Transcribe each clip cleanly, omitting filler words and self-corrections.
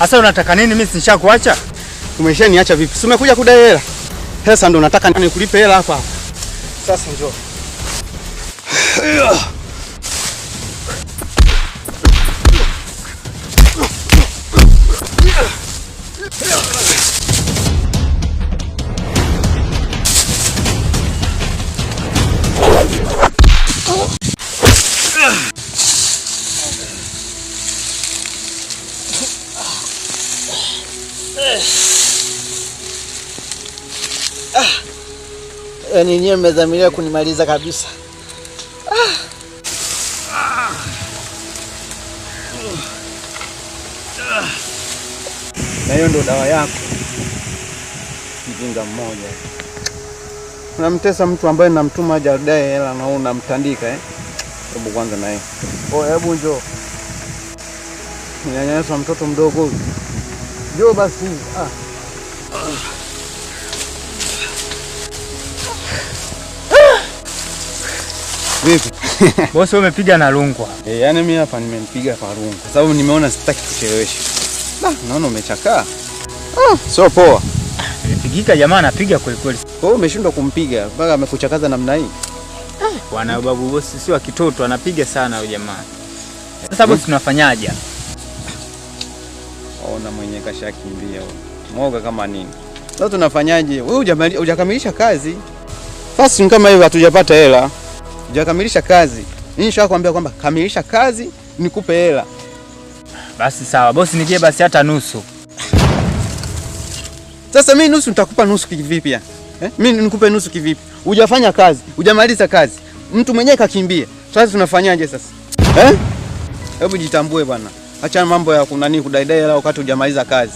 Asa unataka nini? Mimi nishakuacha. Umeshaniacha vipi? Si umekuja kudai hela? Pesa ndo nataka nikulipe hela hapa. Sasa njoo. Yaani nyewe mmedhamiria kunimaliza kabisa. Na hiyo ndo dawa yako. Mjinga mmoja. Unamtesa mtu ambaye namtuma aje adai hela na unamtandika Hebu kwanza na yeye. Hebu njoo. Nyanyasa mtoto mdogo huyu. Njoo basi. Vipi? Bosi umepiga na Rungwa. Yaani mimi hapa nimempiga kwa Rungwa kwa sababu nimeona sitaki kuchelewesha. Naona umechakaa. Sio poa. Nimepigika jamaa anapiga kweli kweli. Kwa hiyo umeshindwa kumpiga mpaka amekuchakaza namna hii. Bwana babu bosi si wa kitoto anapiga sana huyo jamaa. Sasa bosi tunafanyaje? Ona mwenye kashakimbia huyo. Mwoga kama nini? Sasa tunafanyaje? Wewe hujakamilisha kazi. Sasa ni kama hivyo hatujapata hela. Hujakamilisha kazi. Mimi nishakwambia kwamba kamilisha kazi nikupe hela. Basi sawa. Bosi nigie basi hata nusu. Sasa mimi nusu nitakupa nusu kivipi ya? Mimi nikupe nusu kivipi? Hujafanya kazi, hujamaliza kazi. Mtu mwenyewe kakimbia. Sasa tunafanyaje sasa? Hebu jitambue bwana. Acha mambo ya kunani kudaidai hela wakati hujamaliza kazi.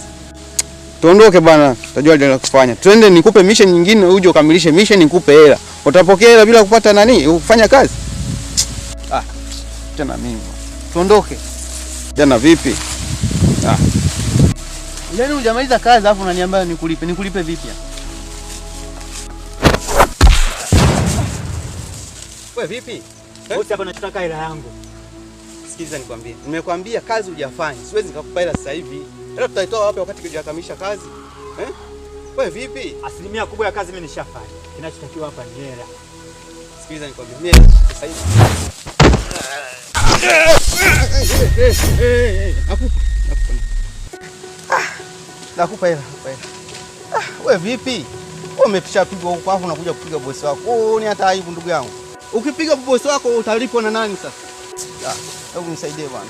Tuondoke bwana, tutajua ndio kufanya. Twende nikupe mission nyingine uje ukamilishe mission nikupe hela. Utapokea hela bila kupata nani? Ufanya kazi? Tena mimi. Tuondoke. Jana vipi? Yaani hujamaliza kazi alafu unaniambia nikulipe. Nikulipe vipi? Wewe vipi? Bosi hapa nataka hela yangu. Sikiza nikwambie. Nimekwambia kazi hujafanya. Siwezi nikakupa hela sasa hivi. Hela tutaitoa wapi wakati hujakamilisha kazi? Wewe vipi? Asilimia kubwa ya kazi mimi nishafanya. Kinachotakiwa hapa ni hela. Sikiza nikwambie. Mimi sasa hivi. Nakupa hela. Wewe vipi? Wewe umeshapigwa huko hapo unakuja kupiga bosi wako. Ni hata aibu ndugu yangu. Ukipiga bosi wako utalipwa na nani sasa? Hebu nisaidie bwana.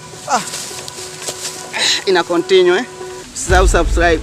Ina continue Usisahau subscribe.